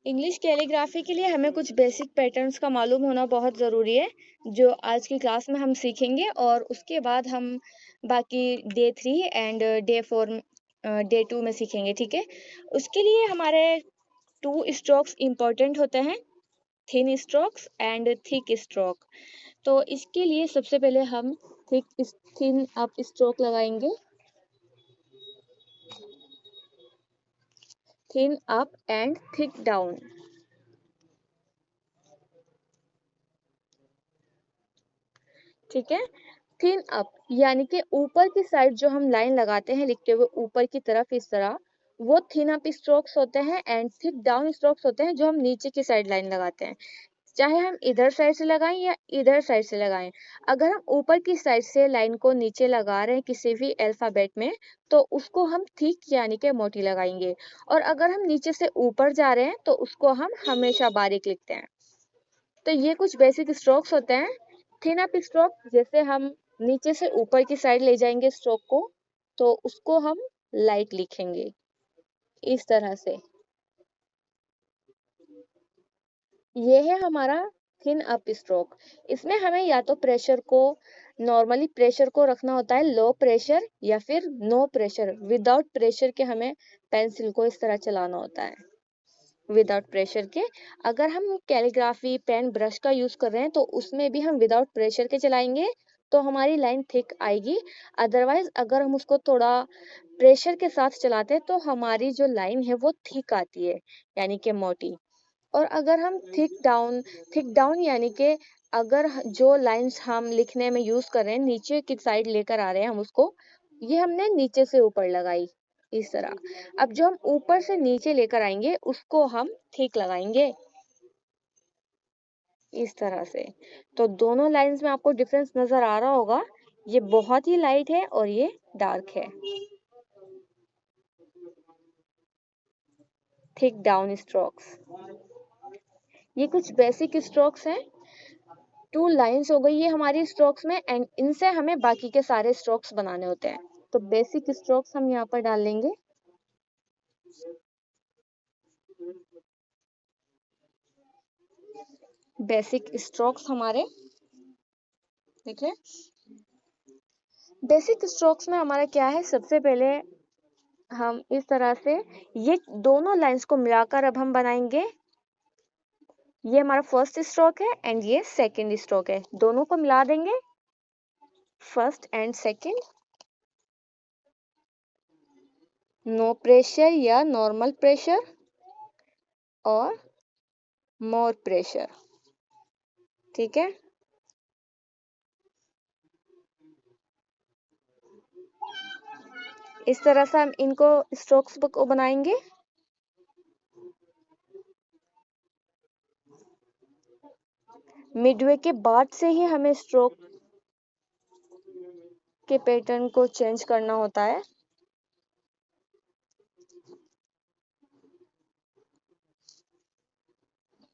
English calligraphy के लिए हमें कुछ बेसिक पैटर्न्स का मालूम होना बहुत ज़रूरी है, जो आज की क्लास में हम सीखेंगे और उसके बाद हम बाकी डे 3 एंड डे 4 डे 2 में सीखेंगे, ठीक है? उसके लिए हमारे 2 स्ट्रोक्स इम्पोर्टेंट होते हैं, thin strokes and thick stroke. तो इसके लिए सबसे पहले हम थिन अप स्ट्रोक लगाएंगे, thin up and thick down. ठीक है, थिन अप यानी कि ऊपर की साइड जो हम लाइन लगाते हैं लिखते हुए ऊपर की तरफ इस तरह, वो थिन अप स्ट्रोक्स होते हैं एंड थिक डाउन स्ट्रोक्स होते हैं जो हम नीचे की साइड लाइन लगाते हैं, चाहे हम इधर साइड से लगाएं या इधर साइड से लगाएं। अगर हम ऊपर की साइड से लाइन को नीचे लगा रहे हैं किसी भी अल्फाबेट में, तो उसको हम थिक यानी कि मोटी लगाएंगे, और अगर हम नीचे से ऊपर जा रहे हैं तो उसको हम हमेशा बारीक लिखते हैं। तो ये कुछ बेसिक स्ट्रोक्स होते हैं। थिन अप स्ट्रोक, जैसे हम नीचे से ऊपर की साइड ले जाएंगे स्ट्रोक को, तो उसको हम लाइट लिखेंगे इस तरह से। ये है हमारा थिन अप स्ट्रोक। इसमें हमें या तो प्रेशर को, नॉर्मली प्रेशर को रखना होता है लो प्रेशर, या फिर नो प्रेशर, विदाउट प्रेशर के हमें पेंसिल को इस तरह चलाना होता है, विदाउट प्रेशर के। अगर हम कैलीग्राफी पेन ब्रश का यूज कर रहे हैं तो उसमें भी हम विदाउट प्रेशर के चलाएंगे तो हमारी लाइन थिक आएगी। अदरवाइज अगर हम उसको थोड़ा प्रेशर के साथ चलाते हैं तो हमारी जो लाइन है वो थिक आती है, यानी कि मोटी। और अगर हम थिक डाउन यानी कि अगर जो लाइंस हम लिखने में यूज कर रहे हैं नीचे की साइड लेकर आ रहे हैं हम उसको, ये हमने नीचे से ऊपर लगाई इस तरह। अब जो हम ऊपर से नीचे लेकर आएंगे उसको हम ठीक लगाएंगे इस तरह से। तो दोनों लाइंस में आपको डिफरेंस नजर आ रहा होगा, ये बहुत ही लाइट है और ये डार्क है। थिक डाउन स्ट्रोक्स, ये कुछ बेसिक स्ट्रोक्स हैं। 2 लाइंस हो गई ये हमारी स्ट्रोक्स में, एंड इनसे हमें बाकी के सारे स्ट्रोक्स बनाने होते हैं। तो बेसिक स्ट्रोक्स हम यहाँ पर डाल लेंगे। बेसिक स्ट्रोक्स हमारे, देखिए बेसिक स्ट्रोक्स में हमारा क्या है, सबसे पहले हम इस तरह से ये दोनों लाइंस को मिलाकर अब हम बनाएंगे। ये हमारा फर्स्ट स्ट्रोक है एंड ये सेकंड स्ट्रोक है, दोनों को मिला देंगे, first and second. No pressure या नॉर्मल प्रेशर और मोर प्रेशर, ठीक है। इस तरह से हम इनको स्ट्रोक्स को बनाएंगे। मिडवे के बाद से ही हमें स्ट्रोक के पैटर्न को चेंज करना होता है।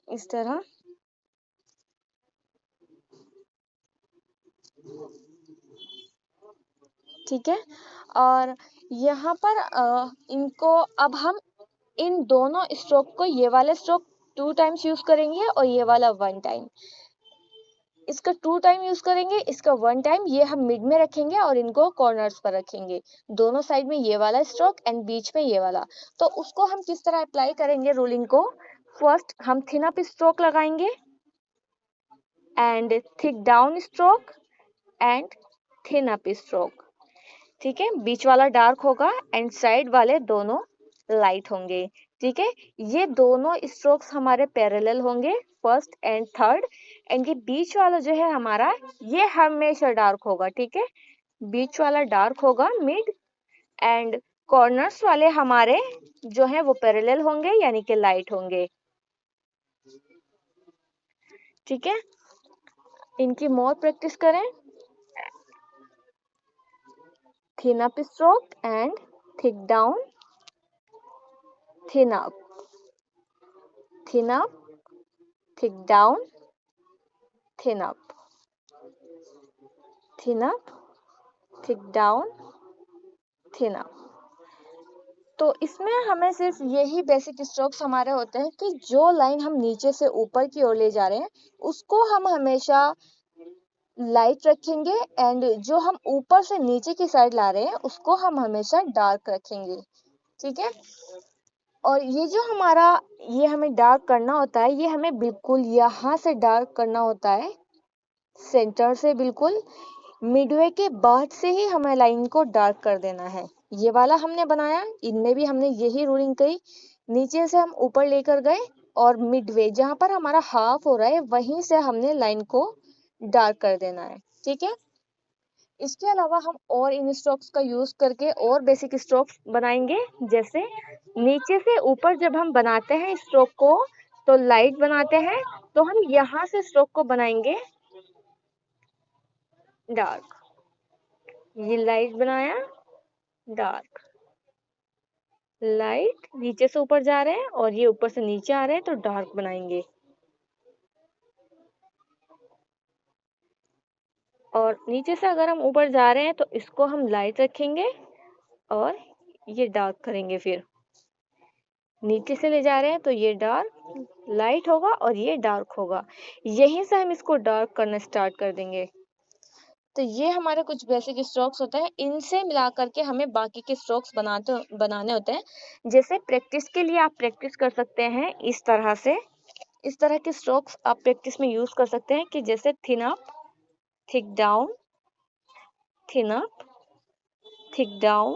इस तरह ठीक है। और यहाँ पर इनको अब हम इन दोनों स्ट्रोक को, ये वाला स्ट्रोक 2 टाइम्स यूज करेंगे और ये वाला 1 टाइम। इसका 2 टाइम यूज करेंगे, इसका 1 टाइम। ये हम मिड में रखेंगे और इनको कॉर्नर्स पर रखेंगे, दोनों साइड में ये वाला स्ट्रोक एंड बीच में ये वाला। तो उसको हम किस तरह अप्लाई करेंगे रूलिंग को, फर्स्ट हम थिन अप स्ट्रोक लगाएंगे and thick down stroke and thin up stroke, ठीक है। बीच वाला डार्क होगा एंड साइड वाले दोनों लाइट होंगे, ठीक है। ये दोनों स्ट्रोक्स हमारे पैरेलल होंगे, फर्स्ट एंड थर्ड, एंड ये बीच वाला जो है हमारा, ये हमेशा डार्क होगा, ठीक है। बीच वाला डार्क होगा मिड, एंड कॉर्नर्स वाले हमारे जो है वो पैरेलल होंगे यानी कि लाइट होंगे, ठीक है। इनकी मोर प्रैक्टिस करें। Thin up stroke and thick down, thin up, thin up, thick down, thin up, thin up, thick down, thin up. तो इसमें हमें सिर्फ यही बेसिक स्ट्रोक्स हमारे होते हैं कि जो लाइन हम नीचे से ऊपर की ओर ले जा रहे हैं उसको हम हमेशा लाइट रखेंगे एंड जो हम ऊपर से नीचे की साइड ला रहे हैं उसको हम हमेशा डार्क रखेंगे। ठीक है। और ये जो हमारा ये हमें डार्क करना होता है, ये हमें बिल्कुल यहाँ से डार्क करना होता है, सेंटर से बिल्कुल मिडवे के बाद से ही हमें लाइन को डार्क कर देना है। ये वाला हमने बनाया, इनमें भी हमने यही रूलिंग कही, नीचे से हम ऊपर लेकर गए और मिडवे जहां पर हमारा हाफ हो रहा है वहीं से हमने लाइन को डार्क कर देना है। ठीक है। इसके अलावा हम और इन स्ट्रोक्स का यूज करके और बेसिक स्ट्रोक्स बनाएंगे। जैसे नीचे से ऊपर जब हम बनाते हैं स्ट्रोक को तो लाइट बनाते हैं, तो हम यहाँ से स्ट्रोक को बनाएंगे डार्क। ये लाइट बनाया, डार्क, लाइट नीचे से ऊपर जा रहे हैं और ये ऊपर से नीचे आ रहे हैं तो डार्क बनाएंगे। और नीचे से अगर हम ऊपर जा रहे हैं तो इसको हम लाइट रखेंगे और ये डार्क करेंगे। फिर नीचे से ले जा रहे हैं तो ये डार्क लाइट होगा और ये डार्क होगा। यहीं से हम इसको डार्क करना स्टार्ट कर देंगे। तो ये हमारे कुछ बेसिक स्ट्रोक्स होते हैं, इनसे मिला करके हमें बाकी के स्ट्रोक्स बनाने होते हैं। जैसे प्रैक्टिस के लिए आप प्रैक्टिस कर सकते हैं इस तरह से, इस तरह के स्ट्रोक्स आप प्रैक्टिस में यूज कर सकते हैं कि जैसे thin up, thick down, thin up, thick down,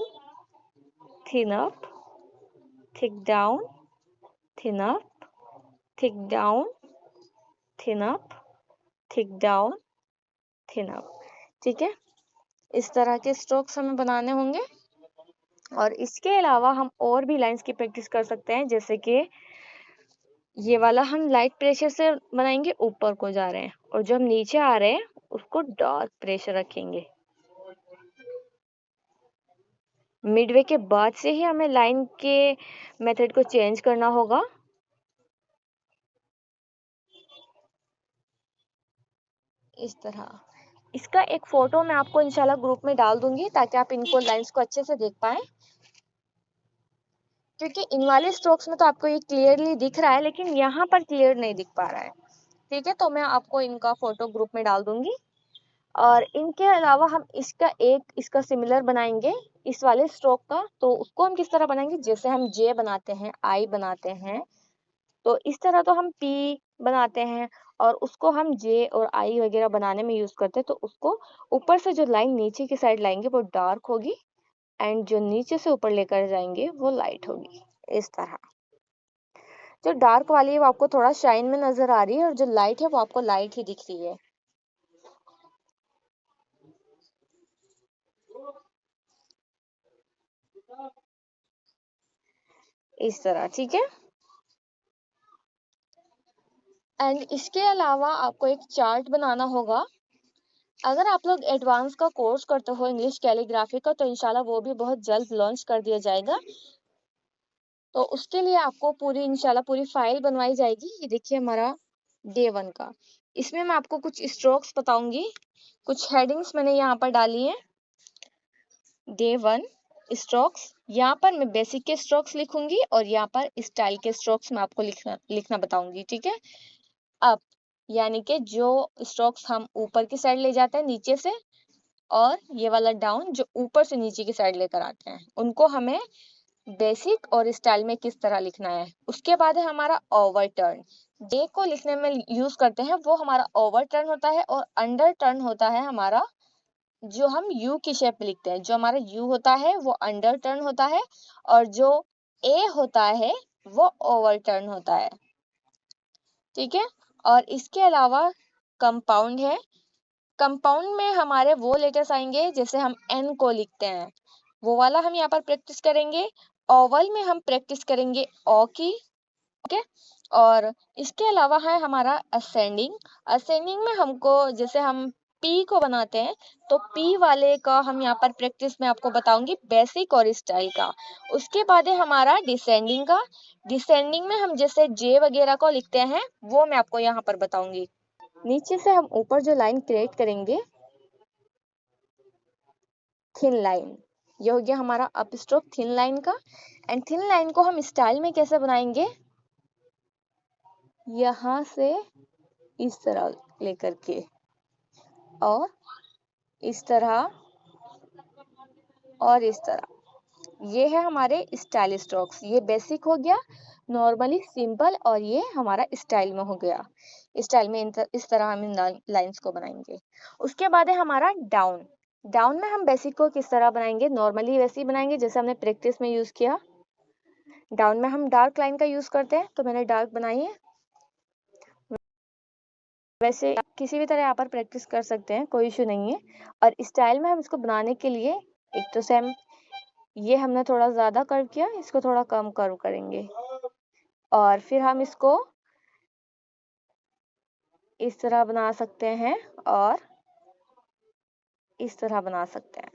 thin up, thick down, thin up, thick down, thin up, thick down, thin up. ठीक है। इस तरह के स्ट्रोक्स हमें बनाने होंगे। और इसके अलावा हम और भी लाइंस की प्रैक्टिस कर सकते हैं। जैसे कि ये वाला हम लाइट प्रेशर से बनाएंगे, ऊपर को जा रहे हैं, और जो हम नीचे आ रहे हैं उसको डार्क प्रेशर रखेंगे। मिडवे के बाद से ही हमें लाइन के मेथड को चेंज करना होगा। इस तरह इसका एक फोटो मैं आपको इंशाल्लाह ग्रुप में डाल दूंगी ताकि आप इनको लाइंस को अच्छे से देख पाए, क्योंकि इन वाले स्ट्रोक्स में तो आपको ये क्लियरली दिख रहा है लेकिन यहाँ पर क्लियर नहीं दिख पा रहा है। ठीक है। तो मैं आपको इनका फोटो ग्रुप में डाल दूंगी। और इनके अलावा हम इसका सिमिलर बनाएंगे इस वाले स्ट्रोक का। तो उसको हम किस तरह बनाएंगे, जैसे हम जे बनाते हैं, आई बनाते हैं, तो इस तरह तो हम पी बनाते हैं और उसको हम जे और आई वगैरह बनाने में यूज करते हैं। तो उसको ऊपर से जो लाइन नीचे की साइड लाएंगे वो डार्क होगी एंड जो नीचे से ऊपर लेकर जाएंगे वो लाइट होगी। इस तरह जो डार्क वाली है वो आपको थोड़ा शाइन में नजर आ रही है और जो लाइट है वो आपको लाइट ही दिख रही है। इस तरह। ठीक है। एंड इसके अलावा आपको एक चार्ट बनाना होगा। अगर आप लोग एडवांस का कोर्स करते हो इंग्लिश कैलीग्राफी का तो इंशाल्लाह वो भी बहुत जल्द लॉन्च कर दिया जाएगा। तो उसके लिए आपको पूरी इंशाल्लाह पूरी फाइल बनवाई जाएगी। ये देखिए हमारा डे 1 का, इसमें मैं आपको कुछ स्ट्रोक्स बताऊंगी, कुछ हेडिंग्स मैंने यहाँ पर डाली है। डे 1 स्ट्रोक्स, यहाँ पर मैं बेसिक के स्ट्रोक्स लिखूंगी और यहाँ पर स्टाइल के स्ट्रोक्स मैं आपको लिखना बताऊंगी। ठीक है। अप यानी कि जो स्ट्रोक्स हम ऊपर की साइड ले जाते हैं नीचे से, और ये वाला डाउन जो ऊपर से नीचे की साइड लेकर आते हैं, उनको हमें बेसिक और स्टाइल में किस तरह लिखना है। उसके बाद है हमारा ओवर टर्न। जे को लिखने में यूज करते हैं वो हमारा ओवर टर्न होता है, और अंडर टर्न होता है हमारा जो हम यू की शेप में लिखते हैं। जो हमारा यू होता है वो अंडर टर्न होता है और जो ए होता है वो ओवर टर्न होता है। ठीक है। और इसके अलावा कंपाउंड है। कंपाउंड में हमारे वो लेटर्स आएंगे जैसे हम एन को लिखते हैं, वो वाला हम यहाँ पर प्रैक्टिस करेंगे। ओवल में हम प्रैक्टिस करेंगे ओ की। ओके। और इसके अलावा है हमारा असेंडिंग। असेंडिंग में हमको जैसे हम पी को बनाते हैं तो पी वाले का हम यहाँ पर प्रैक्टिस में आपको बताऊंगी, बेसिक और स्टाइल का। उसके बाद है हमारा डिसेंडिंग का। डिसेंडिंग में हम जैसे जे वगैरह को लिखते हैं वो मैं आपको यहाँ पर बताऊंगी। नीचे से हम ऊपर जो लाइन क्रिएट करेंगे, थिन लाइन, ये हो गया हमारा अप स्ट्रोक थिन लाइन का। एंड थिन लाइन को हम स्टाइल में कैसे बनाएंगे, यहाँ से इस तरह लेकर के और इस तरह और इस तरह, ये है हमारे स्टाइल स्ट्रोक्स। ये बेसिक हो गया, नॉर्मली सिंपल, और ये हमारा स्टाइल में हो गया। स्टाइल में इस तरह हम इन लाइंस को बनाएंगे। उसके बाद है हमारा डाउन। डाउन में हम बेसिक को किस तरह बनाएंगे, नॉर्मली वैसे ही बनाएंगे जैसे हमने प्रैक्टिस में यूज किया। डाउन में हम डार्क लाइन का यूज करते हैं, तो मैंने डार्क बनाई है। वैसे किसी भी तरह यहाँ पर प्रैक्टिस कर सकते हैं, कोई इशू नहीं है। और स्टाइल में हम इसको बनाने के लिए एक तो सेम, ये हमने थोड़ा ज्यादा कर्व किया, इसको थोड़ा कम कर्व करेंगे और फिर हम इसको इस तरह बना सकते हैं और इस तरह बना सकते हैं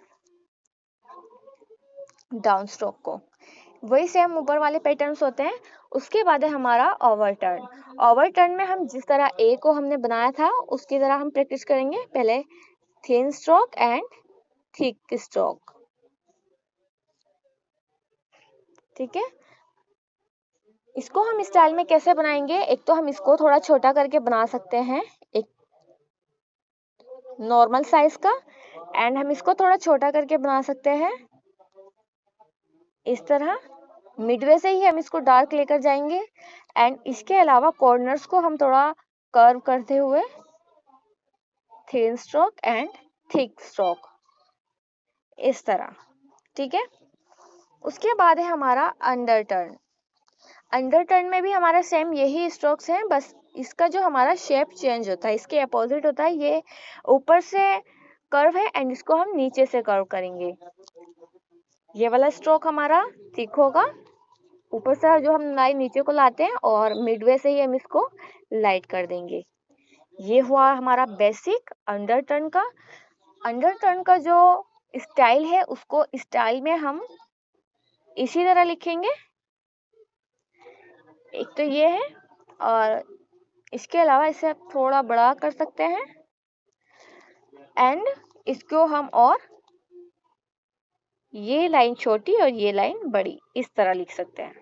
डाउन स्ट्रोक को। वही सेम ऊपर वाले पैटर्न्स होते हैं। उसके बाद है हमारा ओवर टर्न। ओवर टर्न में हम जिस तरह ए को हमने बनाया था उसकी तरह हम प्रैक्टिस करेंगे। पहले thin stroke and thick stroke, ठीक है। इसको हम स्टाइल में कैसे बनाएंगे, एक तो हम इसको थोड़ा छोटा करके बना सकते हैं, एक नॉर्मल साइज का, एंड हम इसको थोड़ा छोटा करके बना सकते हैं इस तरह। मिडवे से ही हम इसको डार्क लेकर जाएंगे एंड इसके अलावा कॉर्नर्स को हम थोड़ा कर्व करते हुए thin stroke and thick stroke इस तरह, ठीक है। उसके बाद है हमारा अंडर टर्न। अंडर टर्न में भी हमारा सेम यही स्ट्रोक्स हैं, बस इसका जो हमारा शेप चेंज होता है, इसके अपोजिट होता है। ये ऊपर से कर्व है एंड इसको हम नीचे से कर्व करेंगे। ये वाला स्ट्रोक हमारा थिक होगा, ऊपर से जो हम लाइन नीचे को लाते हैं और मिडवे से ही हम इसको लाइट कर देंगे। ये हुआ हमारा बेसिक अंडर टर्न का। अंडर टर्न का जो स्टाइल है उसको स्टाइल में हम इसी तरह लिखेंगे, एक तो ये है और इसके अलावा इसे आप थोड़ा बड़ा कर सकते हैं एंड इसको हम और ये लाइन छोटी और ये लाइन बड़ी इस तरह लिख सकते हैं।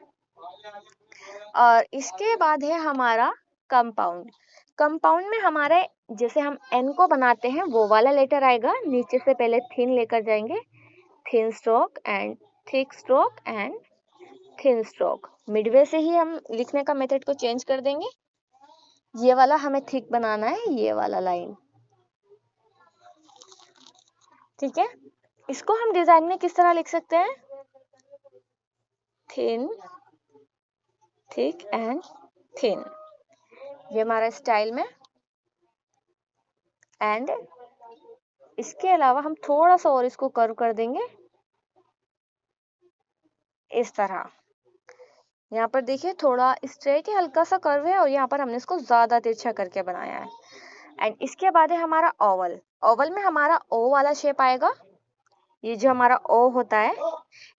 और इसके बाद है हमारा कंपाउंड। कंपाउंड में हमारे जैसे हम एन को बनाते हैं वो वाला लेटर आएगा, नीचे से पहले थिन लेकर जाएंगे, thin stroke and thick stroke and thin stroke. Midway से ही हम लिखने का मेथड को चेंज कर देंगे। ये वाला हमें थिक बनाना है, ये वाला लाइन, ठीक है। इसको हम डिजाइन में किस तरह लिख सकते हैं, थिन थिक एंड थिन, ये हमारा स्टाइल में। एंड इसके अलावा हम थोड़ा सा और इसको कर्व कर देंगे इस तरह। यहाँ पर देखिए थोड़ा स्ट्रेट है, हल्का सा कर्व है और यहाँ पर हमने इसको ज्यादा तिरछा करके बनाया है। एंड इसके बाद है हमारा ओवल। ओवल में हमारा ओ वाला शेप आएगा, ये जो हमारा ओ होता है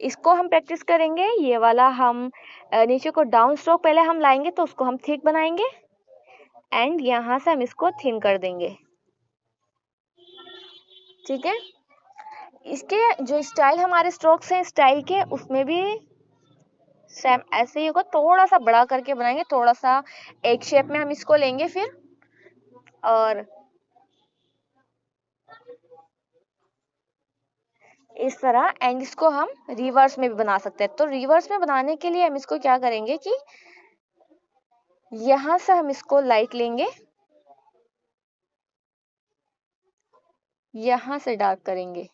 इसको हम प्रैक्टिस करेंगे। ये वाला हम नीचे को डाउन स्ट्रोक पहले हम लाएंगे तो उसको हम थिक बनाएंगे एंड यहाँ से हम इसको थिन कर देंगे, ठीक है। इसके जो स्टाइल हमारे स्ट्रोक्स हैं स्टाइल के, उसमें भी सेम ऐसे ही होगा, थोड़ा सा बड़ा करके बनाएंगे, थोड़ा सा एक शेप में हम इसको लेंगे फिर और इस तरह। एंड इसको हम रिवर्स में भी बना सकते हैं। तो रिवर्स में बनाने के लिए हम इसको क्या करेंगे कि यहां से हम इसको लाइट लेंगे, यहां से डार्क करेंगे।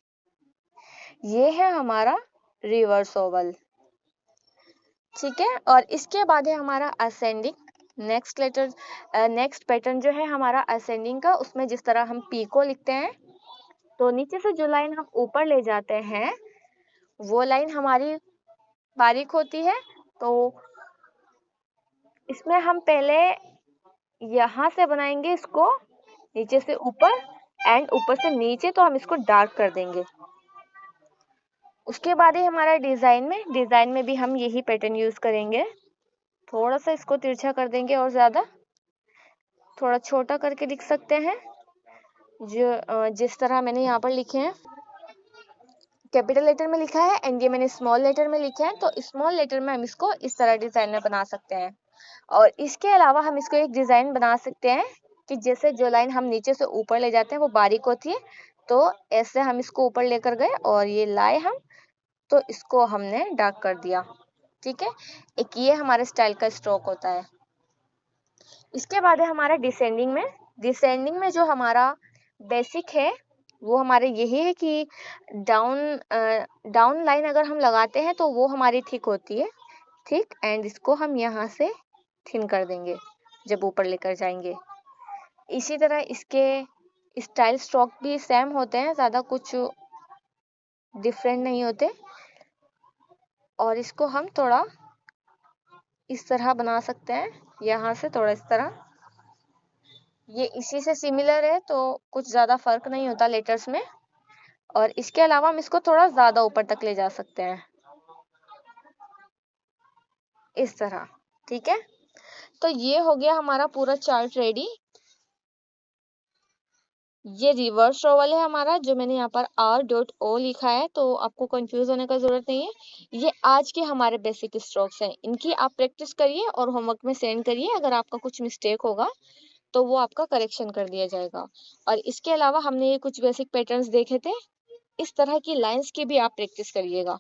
ये है हमारा रिवर्स ओवल, ठीक है। और इसके बाद है हमारा असेंडिंग। नेक्स्ट पैटर्न जो है हमारा असेंडिंग का, उसमें जिस तरह हम पी को लिखते हैं तो नीचे से जो लाइन हम ऊपर ले जाते हैं वो लाइन हमारी बारीक होती है। तो इसमें हम पहले यहां से बनाएंगे इसको नीचे से ऊपर एंड ऊपर से नीचे, तो हम इसको डार्क कर देंगे। उसके बाद ही हमारा डिजाइन में भी हम यही पैटर्न यूज करेंगे। थोड़ा सा इसको तिरछा कर देंगे और ज्यादा थोड़ा छोटा करके लिख सकते हैं, जो जिस तरह मैंने यहाँ पर लिखे हैं। कैपिटल लेटर में लिखा है एंड ये मैंने स्मॉल लेटर में लिखा है, तो स्मॉल लेटर में हम इसको इस तरह डिजाइन में बना सकते हैं। और इसके अलावा हम इसको एक डिजाइन बना सकते हैं कि जैसे जो लाइन हम नीचे से ऊपर ले जाते हैं वो बारीक होती है, तो ऐसे हम इसको ऊपर लेकर गए और ये लाए हम, तो इसको हमने डार्क कर दिया। ठीक है, एक ये हमारे स्टाइल का स्ट्रोक होता है। इसके बाद है हमारा डिसेंडिंग में। डिसेंडिंग में जो हमारा बेसिक है वो हमारे यही है कि डाउन लाइन अगर हम लगाते हैं तो वो हमारी थिक होती है, ठीक, एंड इसको हम यहाँ से थिन कर देंगे जब ऊपर लेकर जाएंगे। इसी तरह इसके स्टाइल स्ट्रोक भी सेम होते हैं, ज़्यादा कुछ डिफरेंट नहीं होते। और इसको हम थोड़ा इस तरह बना सकते हैं, यहाँ से थोड़ा इस तरह, ये इसी से सिमिलर है तो कुछ ज़्यादा फर्क नहीं होता लेटर्स में। और इसके अलावा हम इसको थोड़ा ज़्यादा ऊपर तक ले जा सकते हैं इस तरह। ठीक है, तो ये हो गया हमारा पूरा चार्ट रेडी। ये रिवर्स रोवल है हमारा, जो मैंने यहाँ पर R.O लिखा है, तो आपको कंफ्यूज होने का जरूरत नहीं है। ये आज के हमारे बेसिक स्ट्रोक्स हैं, इनकी आप प्रैक्टिस करिए और होमवर्क में सेंड करिए। अगर आपका कुछ मिस्टेक होगा तो वो आपका करेक्शन कर दिया जाएगा। और इसके अलावा हमने ये कुछ बेसिक पैटर्न्स देखे थे, इस तरह की लाइंस की भी आप प्रैक्टिस करिएगा।